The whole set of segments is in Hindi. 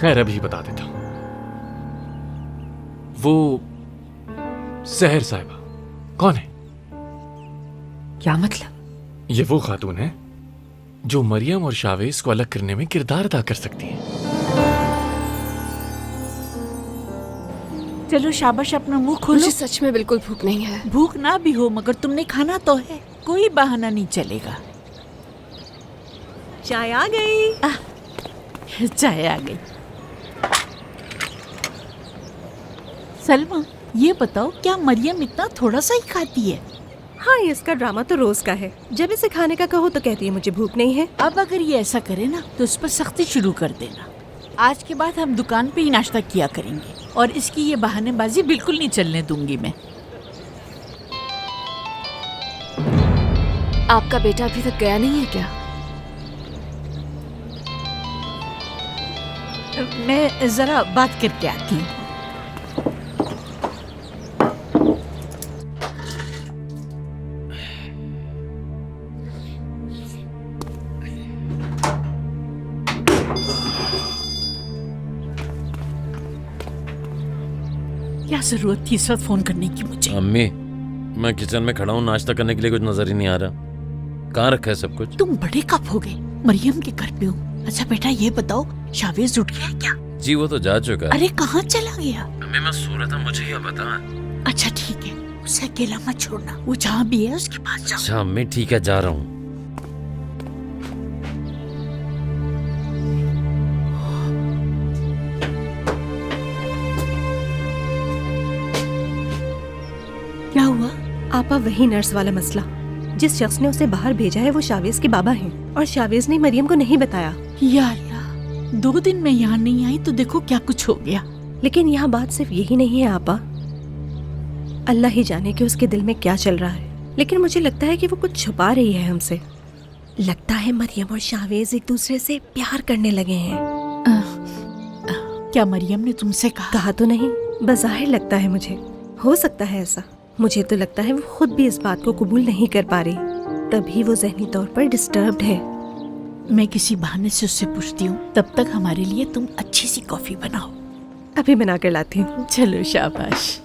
खैर अभी बता देता हूं। वो सहर साहिबा कौन है? क्या मतलब? ये वो खातून है जो मरियम और शावेज को अलग करने में किरदार अदा कर सकती है। चलो शाबाश, अपना मुंह खोलो। मुझे सच में बिल्कुल भूख नहीं है। भूख ना भी हो मगर तुमने खाना तो है, कोई बहाना नहीं चलेगा। चाय आ गई। चाय आ गई। सलमा, ये बताओ क्या मरियम इतना थोड़ा सा ही खाती है? हाँ, इसका ड्रामा तो रोज का है। जब इसे खाने का कहो तो कहती है मुझे भूख नहीं है। अब अगर ये ऐसा करे ना तो उस पर सख्ती शुरू कर देना। आज के बाद हम दुकान पे ही नाश्ता किया करेंगे और इसकी ये बहानेबाजी बिल्कुल नहीं चलने दूंगी मैं। आपका बेटा अभी तक गया नहीं है क्या? मैं जरा बात करके आती हूँ। क्या जरूरत थी इस वक्त फोन करने की मुझे? अम्मी, मैं किचन में खड़ा हूँ, नाश्ता करने के लिए कुछ नजर ही नहीं आ रहा। कहाँ रखा है सब कुछ? तुम बड़े कब हो गए? मरियम के घर पे हो। अच्छा बेटा ये बताओ, शावेज उठ गया है क्या? जी वो तो जा चुका है। अरे कहाँ चला गया? अम्मी मैं सो रहा था, मुझे ये बता। अच्छा ठीक है, उसे अकेला मत छोड़ना, वो जहाँ भी है उसके पास जाओ। अच्छा अम्मी ठीक है, जा रहा हूँ। क्या हुआ? आपा वही नर्स वाला मसला। जिस शख्स ने उसे बाहर भेजा है वो शावेज के बाबा हैं और शावेज ने मरियम को नहीं बताया। या अल्लाह, 2 दिन में यहाँ नहीं आई तो देखो क्या कुछ हो गया। लेकिन यहाँ बात सिर्फ यही नहीं है आपा। अल्लाह ही जाने कि उसके दिल में क्या चल रहा है, लेकिन मुझे लगता है कि वो कुछ छुपा रही है हमसे। लगता है मरियम और शावेज एक दूसरे से प्यार करने लगे हैं। क्या मरियम ने तुमसे कहा? कहा तो नहीं, बज़ाहिर लगता है मुझे। हो सकता है ऐसा। मुझे तो लगता है वो खुद भी इस बात को कबूल नहीं कर पा रही, तभी वो ज़हनी तौर पर डिस्टर्ब्ड है। मैं किसी बहाने से उससे पूछती हूँ, तब तक हमारे लिए तुम अच्छी सी कॉफी बनाओ। अभी बना कर लाती हूँ। चलो शाबाश।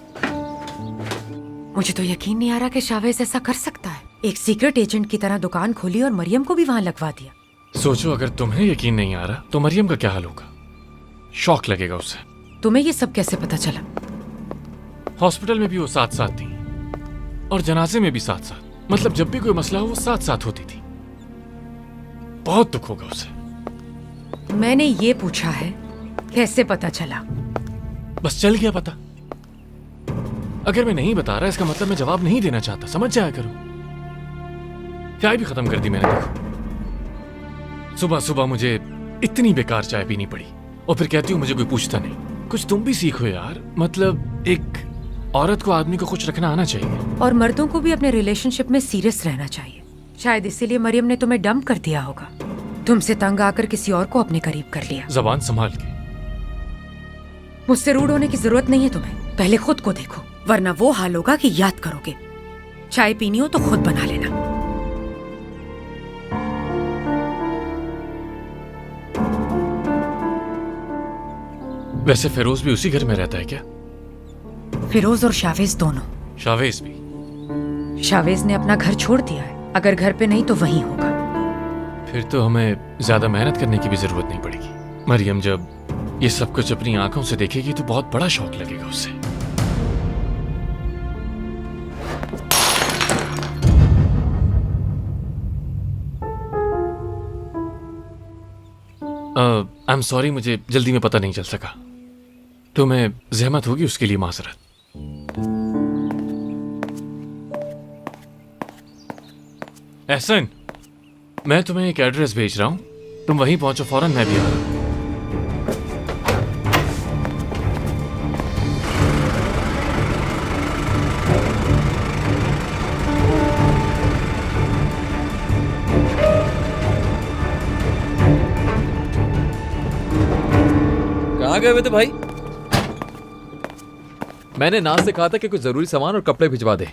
मुझे तो यकीन नहीं आ रहा कि शावेज ऐसा कर सकता है। एक सीक्रेट एजेंट की तरह दुकान खोली और मरियम को भी वहाँ लगवा दिया। सोचो अगर तुम्हें यकीन नहीं आ रहा तो मरियम का क्या हाल होगा? शॉक लगेगा उसे। तुम्हें ये सब कैसे पता चला? हॉस्पिटल में भी वो साथ साथ थी और जनाजे में भी साथ साथ। मतलब जब भी कोई मसला हो वो साथ साथ होती थी। बहुत दुख होगा उसे। मैंने ये पूछा है कैसे पता चला? बस चल गया पता। अगर मैं नहीं बता रहा इसका मतलब मैं जवाब नहीं देना चाहता, समझ जाया करो। चाय भी खत्म कर दी मैंने, देखो। सुबह सुबह मुझे इतनी बेकार चाय पीनी पड़ी और फिर कहती हूँ मुझे कोई पूछता नहीं। कुछ तुम भी सीखो यार। मतलब एक औरत को आदमी को खुश रखना आना चाहिए। और मर्दों को भी अपने रिलेशनशिप में सीरियस रहना चाहिए। शायद इसीलिए मरियम ने तुम्हें डंप कर दिया होगा। तुमसे तंग आकर किसी और को अपने करीब कर लिया। जबान संभाल के। मुझसे रूड होने की जरूरत नहीं है तुम्हें। पहले खुद को देखो, वरना वो हाल होगा कि याद करोगे। चाय पीनी हो तो खुद बना लेना। वैसे फिरोज भी उसी घर में रहता है क्या? फिरोज और शावेज दोनों। शावेज भी? शावेज ने अपना घर छोड़ दिया है। अगर घर पे नहीं तो वहीं होगा। फिर तो हमें ज्यादा मेहनत करने की भी जरूरत नहीं पड़ेगी। मरियम जब ये सब कुछ अपनी आंखों से देखेगी तो बहुत बड़ा शौक लगेगा उसे। आई एम सॉरी, मुझे जल्दी में पता नहीं चल सका। तुम्हें जहमत होगी उसके लिए माजरत। एहसन, मैं तुम्हें एक एड्रेस भेज रहा हूं, तुम वहीं पहुंचो फौरन, मैं भी आ रहा हूं। कहाँ गए हुए थे भाई? मैंने नाज से कहा था कि कुछ जरूरी सामान और कपड़े भिजवा दे।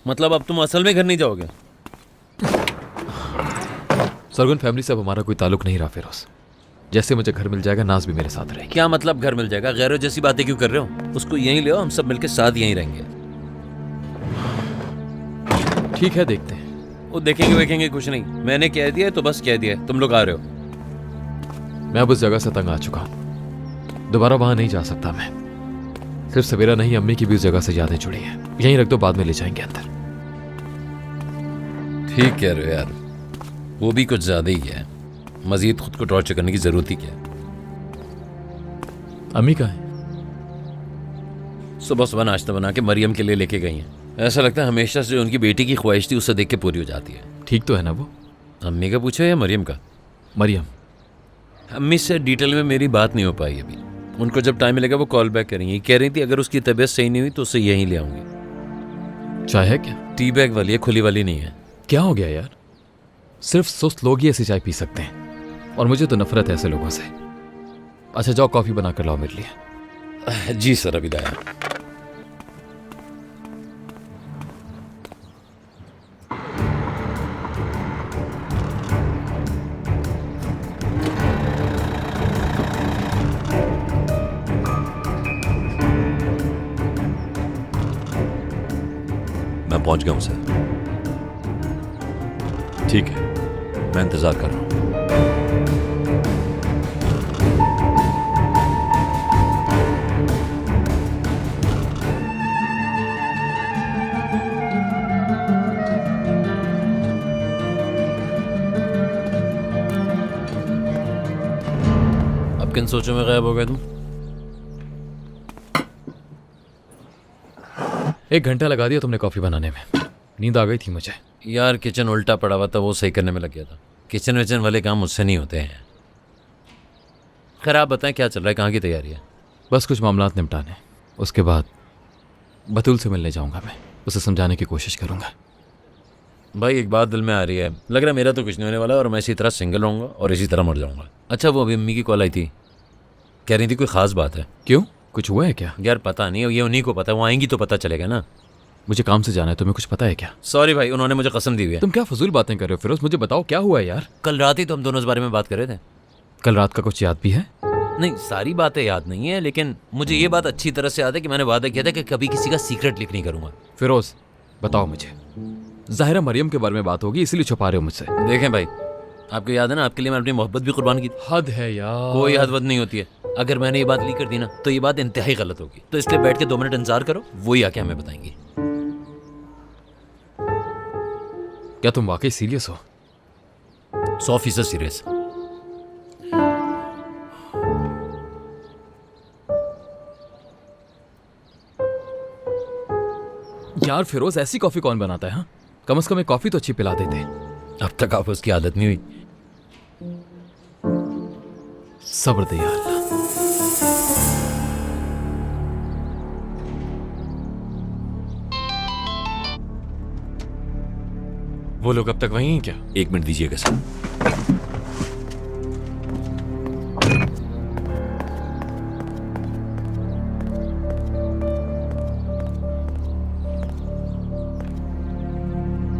मतलब अब तुम असल में घर नहीं जाओगे? सरगुन फैमिली से अब हमारा कोई ताल्लुक नहीं रहा फिरोज। जैसे मुझे घर मिल जाएगा नाज भी मेरे साथ रहेगी। क्या मतलब घर मिल जाएगा? गैरों जैसी बातें क्यों कर रहे हो? उसको यहीं ले आओ, हम सब मिलकर साथ यहीं रहेंगे। ठीक है, देखते हैं। वो देखेंगे वेखेंगे कुछ नहीं, मैंने कह दिया है तो बस कह दिया है, तुम लोग आ रहे हो। मैं अब उस जगह से तंग आ चुका हूं, दोबारा वहां नहीं जा सकता मैं। सिर्फ सवेरा नहीं, अम्मी की भी उस जगह से यादें जुड़ी हैं। यहीं रख दो, बाद में ले जाएंगे अंदर। ठीक कह रहे हो यार, वो भी कुछ ज्यादा ही है। मजीद खुद को टॉर्चर करने की जरूरत ही क्या है? अम्मी कहाँ है? सुबह सुबह नाश्ता बना के मरियम के लिए लेके गई हैं। ऐसा लगता है हमेशा से जो उनकी बेटी की ख्वाहिश थी उसे देख के पूरी हो जाती है। ठीक तो है ना वो? अम्मी का पूछो या मरियम का? मरियम। अम्मी से डिटेल में मेरी बात नहीं हो पाई अभी। उनको जब टाइम मिलेगा वो कॉल बैक करेंगी। कह रही थी अगर उसकी तबीयत सही नहीं हुई तो उसे यहीं ले आऊंगी। चाय है क्या? टी बैग वाली है, खुली वाली नहीं है। क्या हो गया यार? सिर्फ सुस्त लोग ही ऐसी चाय पी सकते हैं, और मुझे तो नफरत है ऐसे लोगों से। अच्छा जाओ, कॉफी बना कर लाओ मेरे लिए। जी सर, अभी लाया। मैं पहुंच गया हूं सर। ठीक है, मैं इंतजार कर रहा हूं। अब किन सोचों में गायब हो गए तुम? 1 घंटा लगा दिया तुमने कॉफी बनाने में। नींद आ गई थी मुझे। यार किचन उल्टा पड़ा हुआ था, वो सही करने में लग गया था। किचन विचन वाले काम मुझसे नहीं होते हैं। खैर आप बताएं क्या चल रहा है, कहाँ की तैयारी है? बस कुछ मामलात निपटाने, उसके बाद बतूल से मिलने जाऊंगा। मैं उसे समझाने की कोशिश करूंगा। भाई एक बात दिल में आ रही है, लग रहा है मेरा तो कुछ नहीं होने वाला और मैं इसी तरह सिंगल रहूंगा और इसी तरह मर जाऊंगा। अच्छा वो अभी अम्मी की कॉल आई थी, कह रही थी कोई खास बात है। क्यों, कुछ हुआ है क्या? यार पता नहीं, ये उन्हीं को पता है, वो आएंगी तो पता चलेगा ना। मुझे काम से जाना है, तुम्हें कुछ पता है क्या? सॉरी भाई, उन्होंने मुझे कसम दी हुई है। तुम क्या फजूल बातें कर रहे हो फिरोज? मुझे बताओ क्या हुआ है यार। कल रात ही तो हम दोनों इस बारे में बात कर रहे थे। कल रात का कुछ याद भी है? नहीं, सारी बातें याद नहीं है, लेकिन मुझे ये बात अच्छी तरह से याद है कि मैंने वादा किया था कि कभी किसी का सीक्रेट लीक नहीं करूंगा। फिरोज बताओ मुझे, जाहिरा मरियम के बारे में बात होगी इसलिए छुपा रहे हो मुझसे। देखें भाई, आपको याद है ना, आपके लिए मैं अपनी मोहब्बत भी कुर्बान की। हद है यार। कोई हद वद नहीं होती है। अगर मैंने ये बात लीक कर दी ना तो ये बात इंतहाई गलत होगी। तो इसलिए बैठ के 2 मिनट इंतजार करो, वही आके हमें बताएंगी। क्या तुम वाकई सीरियस हो? 100% सीरियस। यार फिरोज ऐसी कॉफी कौन बनाता है? हाँ, कम से कम एक कॉफी तो अच्छी पिला देते। अब तक आप उसकी आदत नहीं हुई। सब्र दे यार अल्लाह। वो लोग अब तक वहीं हैं क्या? 1 मिनट दीजिएगा सर।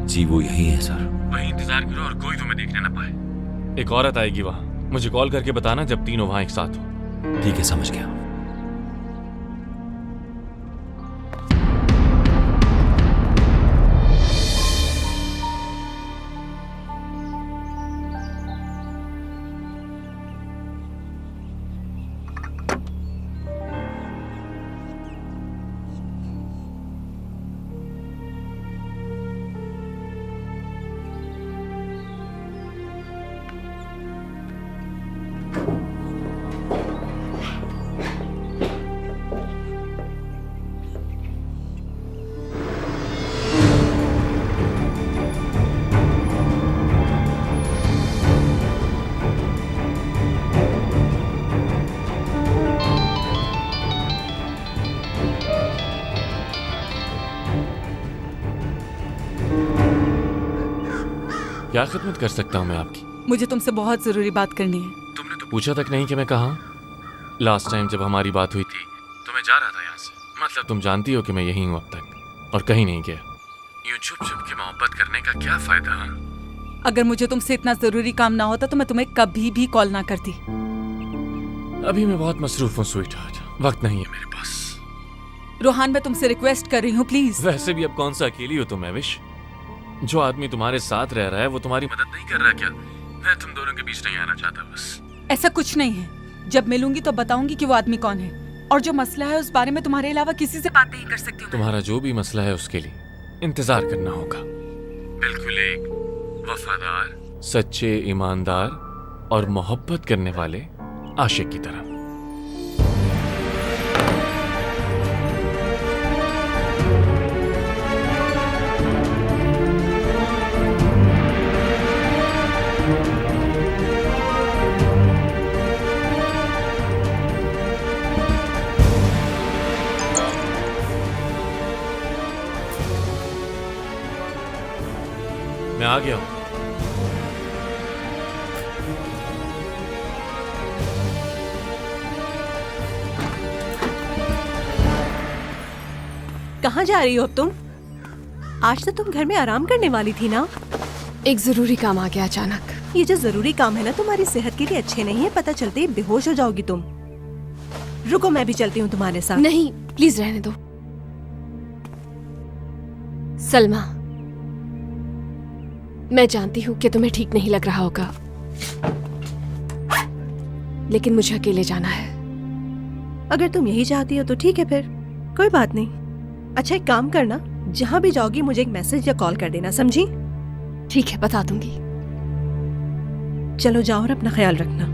जी वो यही है सर। वहीं इंतजार करो और कोई तुम्हें देखने ना पाए। एक औरत आएगी वहां, मुझे कॉल करके बताना जब तीनों वहां एक साथ हो। ठीक है, समझ गया। क्या खिदमत कर सकता हूँ मैं आपकी? मुझे तुमसे बहुत जरूरी बात करनी है। तुमने तो पूछा तक नहीं कि मैं कहाँ हूँ। लास्ट टाइम जब हमारी बात हुई थी तो मैं जा रहा था यहाँ से। मतलब तुम जानती हो कि मैं यहीं हूँ अब तक, और कहीं नहीं गया। यूं छुप छुप के मोहब्बत करने का क्या फायदा? अगर मुझे तुमसे इतना जरूरी काम ना होता तो मैं तुम्हें कभी भी कॉल ना करती। अभी मैं बहुत मसरूफ हूँ स्वीट हार्ट, वक्त नहीं है मेरे पास। रोहान, मैं तुमसे रिक्वेस्ट कर रही हूँ, प्लीज। वैसे भी अब कौन सा अकेली हो तुम एविश? जो आदमी तुम्हारे साथ रह रहा है वो तुम्हारी मदद नहीं कर रहा क्या? मैं तुम दोनों के बीच नहीं आना चाहता बस। ऐसा कुछ नहीं है। जब मिलूंगी तो बताऊंगी कि वो आदमी कौन है, और जो मसला है उस बारे में तुम्हारे अलावा किसी से बात नहीं कर सकती हूँ। तुम्हारा जो भी मसला है उसके लिए इंतजार करना होगा। बिल्कुल एक वफादार, सच्चे, ईमानदार और मोहब्बत करने वाले आशिक की तरह। मैं आ गया हूं। कहाँ जा रही हो अब तुम? आज तो तुम घर में आराम करने वाली थी ना? एक जरूरी काम आ गया अचानक। ये जो जरूरी काम है ना, तुम्हारी सेहत के लिए अच्छे नहीं है, पता चलते ही बेहोश हो जाओगी तुम। रुको, मैं भी चलती हूँ तुम्हारे साथ। नहीं, प्लीज रहने दो। सलमा, मैं जानती हूँ कि तुम्हें ठीक नहीं लग रहा होगा, लेकिन मुझे अकेले जाना है। अगर तुम यही चाहती हो तो ठीक है, फिर कोई बात नहीं। अच्छा, एक काम करना, जहाँ भी जाओगी मुझे एक मैसेज या कॉल कर देना, समझी? ठीक है, बता दूंगी। चलो जाओ और अपना ख्याल रखना।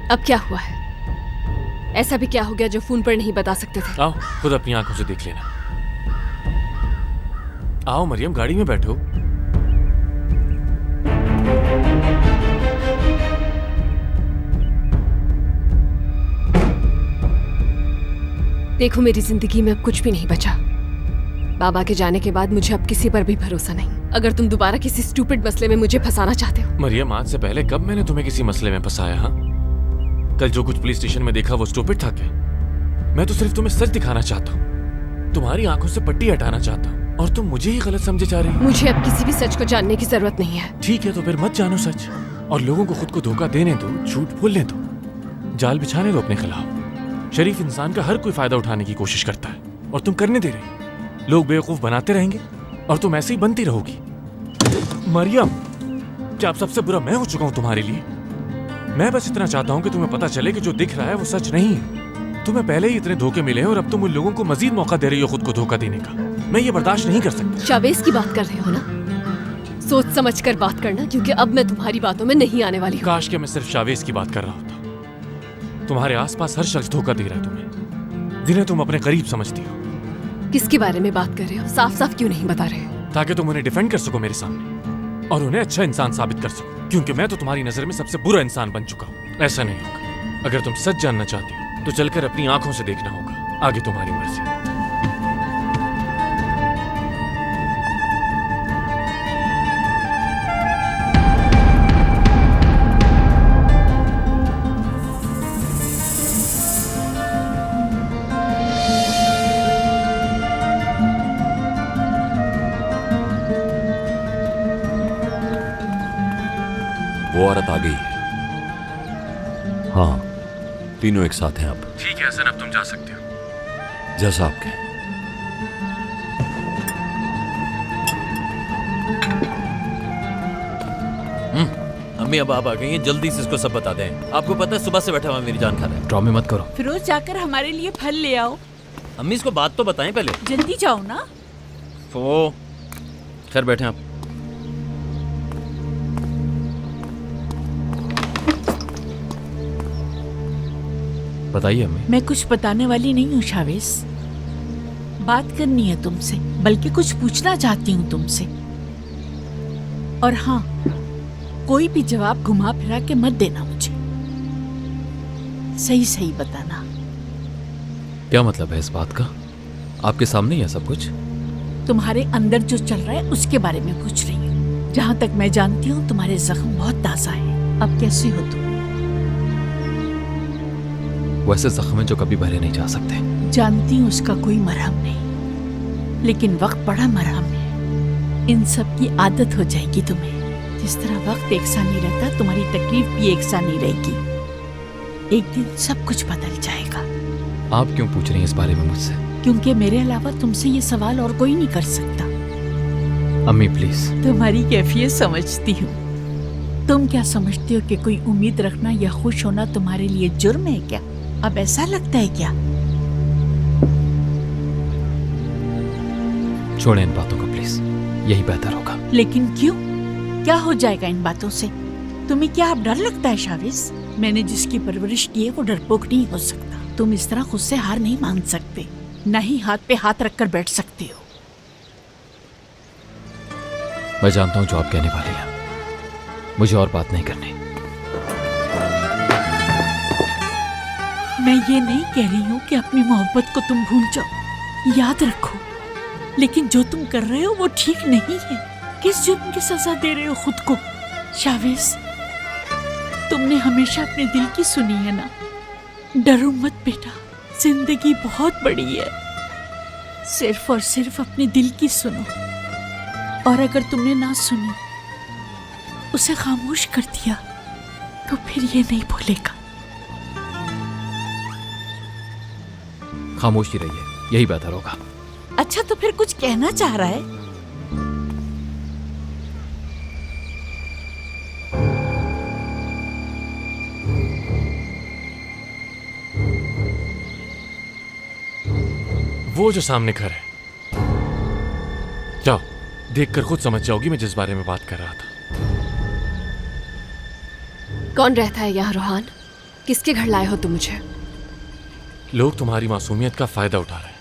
अब क्या हुआ है? ऐसा भी क्या हो गया जो फोन पर नहीं बता सकते थे? आओ, खुद अपनी आंखों से देख लेना। आओ मरियम, गाड़ी में बैठो। देखो, मेरी जिंदगी में अब कुछ भी नहीं बचा। बाबा के जाने के बाद मुझे अब किसी पर भी भरोसा नहीं। अगर तुम दोबारा किसी स्टूपिड मसले में मुझे फंसाना चाहते हो। मरियम, आज से पहले कब मैंने तुम्हें किसी मसले में फंसाया? हाँ, कल जो कुछ पुलिस स्टेशन में देखा वो स्टूपिड था क्या? मैं तो सिर्फ तुम्हें सच दिखाना चाहता हूँ, तुम्हारी आंखों से पट्टी हटाना चाहता हूँ, और तुम मुझे ही गलत समझे जा रही हो। मुझे अब किसी भी सच को जानने की जरूरत नहीं है। ठीक है, तो फिर मत जानो सच, और लोगों को खुद को धोखा देने दो, झूठ बोलने दो, जाल बिछाने दो अपने खिलाफ। शरीफ इंसान का हर कोई फायदा उठाने की कोशिश करता है, और तुम करने दे रहे। लोग बेवकूफ बनाते रहेंगे और तुम ऐसे ही बनती रहोगी। मरियम, क्या अब सबसे बुरा मैं हो चुका हूँ तुम्हारे लिए? मैं बस इतना चाहता हूँ कि तुम्हें पता चले कि जो दिख रहा है वो सच नहीं है। तुम्हें पहले ही इतने धोखे मिले हैं और अब तुम उन लोगों को मजीद मौका दे रही हो खुद को धोखा देने का। मैं ये बर्दाश्त नहीं कर सकता। शावेज की बात कर रहे हो ना? सोच समझ कर बात करना, क्योंकि अब मैं तुम्हारी बातों में नहीं आने वाली हूँ। काश कि मैं सिर्फ शावेज की बात कर रहा होता। तुम्हारे आसपास हर शख्स धोखा दे रहा है तुम्हें, जिन्हें तुम अपने करीब समझती हो। किसके बारे में बात कर रहे हो? साफ साफ क्यों नहीं बता रहे? ताकि तुम उन्हें डिफेंड कर सको मेरे सामने, और उन्हें अच्छा इंसान साबित कर सको, क्योंकि मैं तो तुम्हारी नजर में सबसे बुरा इंसान बन चुका हूँ। ऐसा नहीं होगा। अगर तुम सच जानना चाहती हो तो चलकर अपनी आंखों से देखना होगा। आगे तुम्हारी मर्जी। वो औरत आ गई है। हाँ, तीनों एक साथ हैं अब। ठीक है हसन, अब तुम जा सकते हो। जैसा आप कहें। अम्मी अब आप आ गई हैं, जल्दी से इसको सब बता दें। आपको पता है सुबह से बैठा हुआ मेरी जान खा रहा है। ड्रामे मत करो। फिरोज, जाकर हमारे लिए फल ले आओ। अम्मी इसको बात तो बताएं पहले। जल्दी जाओ ना। ओ, खैर बैठे आप। बताइए अम्मी। मैं कुछ बताने वाली नहीं हूँ शावेज। बात करनी है तुमसे, बल्कि कुछ पूछना चाहती हूँ तुमसे। और हाँ, कोई भी जवाब घुमा फिरा के मत देना मुझे, सही सही बताना। क्या मतलब है इस बात का? आपके सामने ही है सब कुछ। तुम्हारे अंदर जो चल रहा है उसके बारे में पूछ रही हूँ। जहां तक मैं जानती हूँ तुम्हारे जख्म बहुत ताजा है। अब कैसी हो तुम? वैसे जख्म जो कभी भरे नहीं जा सकते। जानती हूँ उसका कोई मरहम नहीं, लेकिन वक्त बड़ा मरहम है। इन सब की आदत हो जाएगी तुम्हें। जिस तरह वक्त एक सा नहीं रहता, तुम्हारी तकलीफ भी एक सा नहीं रहेगी। एक दिन सब कुछ बदल जाएगा। आप क्यों पूछ रही हैं इस बारे में मुझसे? क्योंकि मेरे अलावा तुमसे ये सवाल और कोई नहीं कर सकता। अम्मी प्लीज। तुम्हारी कैफियत समझती हूँ। तुम क्या समझते हो कि कोई उम्मीद रखना या खुश होना तुम्हारे लिए जुर्म है क्या? अब ऐसा लगता है क्या? छोड़ें इन बातों को प्लीज, यही बेहतर होगा। लेकिन क्यों? क्या हो जाएगा इन बातों से? तुम्हें क्या अब डर लगता है शाविस? मैंने जिसकी परवरिश की है वो डरपोक नहीं हो सकता। तुम इस तरह खुद से हार नहीं मान सकते, न ही हाथ पे हाथ रखकर बैठ सकते हो। मैं जानता हूं जो आप कहने वाली हैं, मुझे और बात नहीं करनी। मैं ये नहीं कह रही हूँ कि अपनी मोहब्बत को तुम भूल जाओ, याद रखो। लेकिन जो तुम कर रहे हो वो ठीक नहीं है। किस जुर्म की सजा दे रहे हो खुद को? शाविस, तुमने हमेशा अपने दिल की सुनी है ना। डरो मत बेटा, जिंदगी बहुत बड़ी है। सिर्फ और सिर्फ अपने दिल की सुनो, और अगर तुमने ना सुनी, उसे खामोश कर दिया, तो फिर ये नहीं भूलेगा। खामोश ही रहिए, यही बेहतर होगा। अच्छा, तो फिर कुछ कहना चाह रहा है? वो जो सामने घर है, जाओ देखकर खुद समझ जाओगी मैं जिस बारे में बात कर रहा था। कौन रहता है यहाँ रोहान? किसके घर लाए हो तुम मुझे? लोग तुम्हारी मासूमियत का फायदा उठा रहे हैं।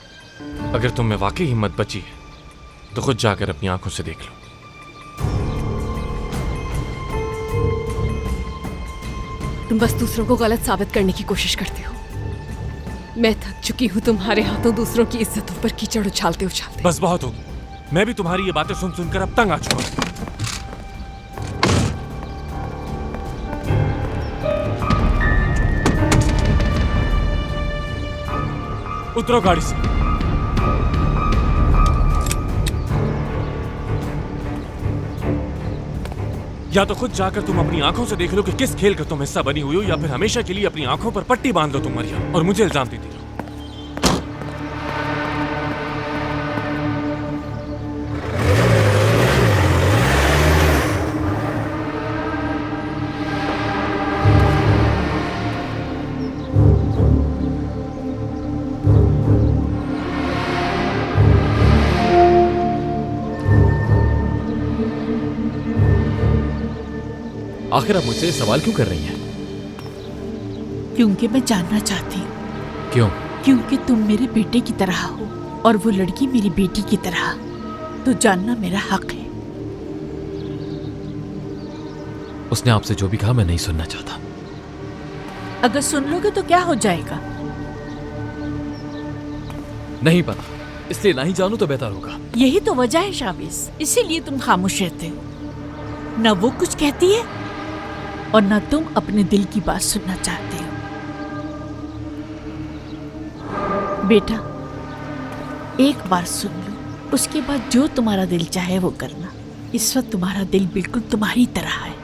अगर तुम में वाकई हिम्मत बची है तो खुद जाकर अपनी आंखों से देख लो। तुम बस दूसरों को गलत साबित करने की कोशिश करते हो। मैं थक चुकी हूँ तुम्हारे हाथों दूसरों की इज्जतों पर कीचड़ उछालते उछालते। बस बहुत होगी। मैं भी तुम्हारी ये बातें सुन सुनकर अब तंग आ चुका हूं। उतरो गाड़ी से। या तो खुद जाकर तुम अपनी आंखों से देख लो कि किस खेल का तुम हिस्सा बनी हुई हो, या फिर हमेशा के लिए अपनी आंखों पर पट्टी बांध लो तुम मरियम, और मुझे इल्जाम देती रहो। आखिर आप मुझसे सवाल क्यों कर रही हैं? क्योंकि मैं जानना चाहती हूँ। क्यों? क्योंकि तुम मेरे बेटे की तरह हो और वो लड़की मेरी बेटी की तरह, तो जानना मेरा हक है। उसने आपसे जो भी कहा मैं नहीं सुनना चाहता। अगर सुन लोगे तो क्या हो जाएगा? नहीं पता, इसलिए ना ही जानूं तो बेहतर होगा। यही तो वजह है शाविस, इसीलिए तुम खामोश रहते हो। न वो कुछ कहती है और न तुम अपने दिल की बात सुनना चाहते हो। बेटा, एक बार सुन लो, उसके बाद जो तुम्हारा दिल चाहे वो करना। इस वक्त तुम्हारा दिल बिल्कुल तुम्हारी तरह है।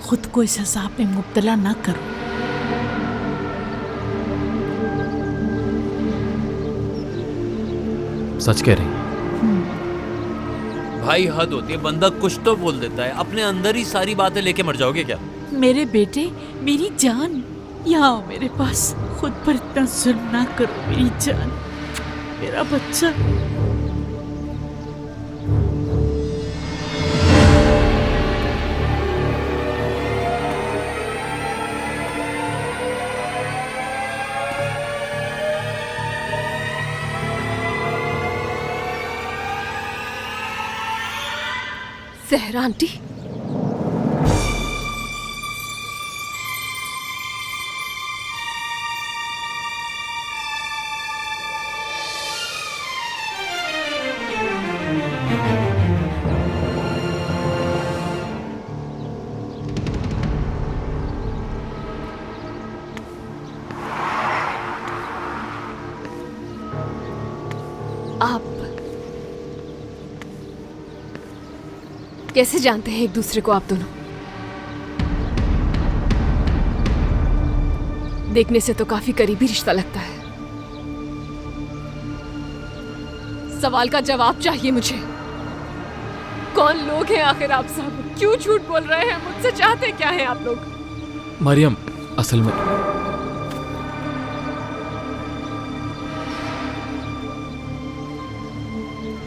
खुद को इस अज़ाब में मुब्तला ना करो। सच कह रही हैं। भाई हद होती है, बंदा कुछ तो बोल देता है। अपने अंदर ही सारी बातें लेके मर जाओगे क्या? मेरे बेटे, मेरी जान, यहाँ आओ मेरे पास। खुद पर इतना जुल्म ना करो मेरी जान, मेरा बच्चा। सहरा आंटी, कैसे जानते हैं एक दूसरे को आप दोनों? देखने से तो काफी करीबी रिश्ता लगता है। सवाल का जवाब चाहिए मुझे। कौन लोग हैं आखिर आप सब? क्यों झूठ बोल रहे हैं? मुझसे चाहते क्या हैं आप लोग? मरियम, असल में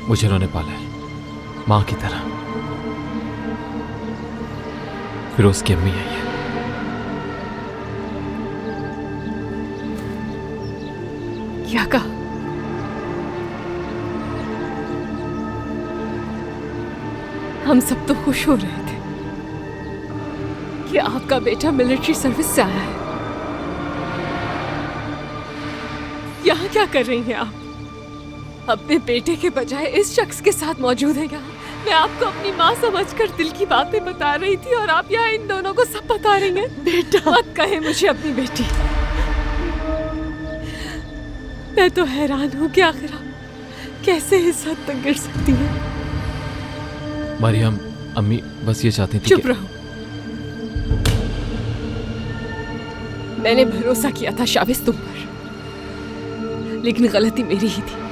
मुझे उन्होंने पाला है माँ की तरह। फिरोज की अम्मी आई है। क्या कहा? हम सब तो खुश हो रहे थे कि आपका बेटा मिलिट्री सर्विस से आया है। यहाँ क्या कर रही हैं आप? अपने बेटे के बजाय इस शख्स के साथ मौजूद है यहाँ। मैं आपको अपनी माँ समझकर दिल की बातें बता रही थी और आप यहाँ इन दोनों को सब बता रही हैं। बेटा मत कहे मुझे अपनी बेटी। मैं तो हैरान हूँ कि आखिर आप कैसे इस हद तक गिर सकती हैं। मरियम, अम्मी बस ये चाहती थी चुप रहो। मैंने भरोसा किया था शाविस तुम पर, लेकिन गलती मेरी ही थी।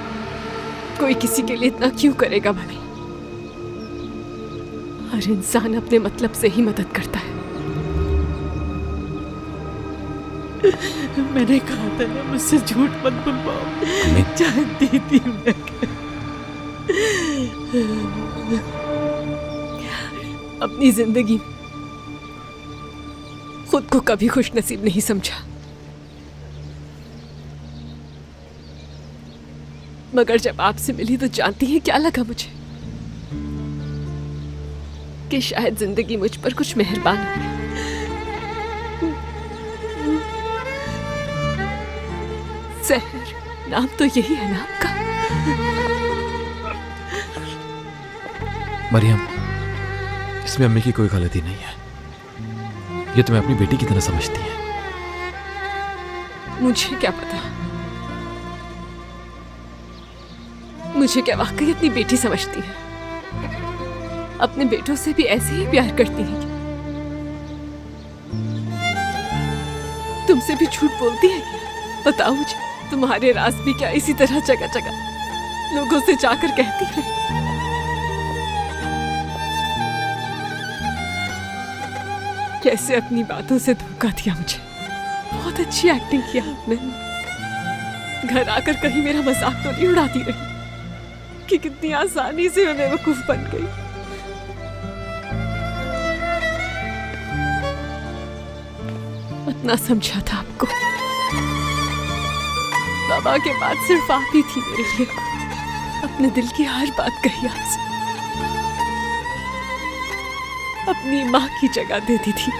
कोई किसी के लिए इतना क्यों करेगा भला? हर इंसान अपने मतलब से ही मदद करता है। मैंने कहा था ना, मुझसे झूठ मत बुलवाओ। जानती थी मैं। अपनी जिंदगी खुद को कभी खुश नसीब नहीं समझा, मगर जब आपसे मिली तो जानती हैं क्या लगा मुझे? कि शायद जिंदगी मुझ पर कुछ मेहरबान है। सहर नाम तो यही है ना आपका? मरियम, इसमें अम्मी की कोई गलती नहीं है। ये तुम्हें अपनी बेटी की तरह समझती है। मुझे क्या पता? मुझे क्या वाकई अपनी बेटी समझती है? अपने बेटों से भी ऐसे ही प्यार करती है? तुमसे भी झूठ बोलती है क्या? बताओ मुझे, तुम्हारे राज भी क्या इसी तरह जगह जगह लोगों से जाकर कहती है? कैसे अपनी बातों से धोखा दिया मुझे। बहुत अच्छी एक्टिंग किया आपने। घर आकर कहीं मेरा मजाक तो नहीं उड़ाती रही कि कितनी आसानी से मैं बेवकूफ बन गई। इतना समझा था आपको। बाबा के बाद सिर्फ आप ही थी मेरे लिए। अपने दिल की हर बात कही आपसे। अपनी माँ की जगह दे दी थी।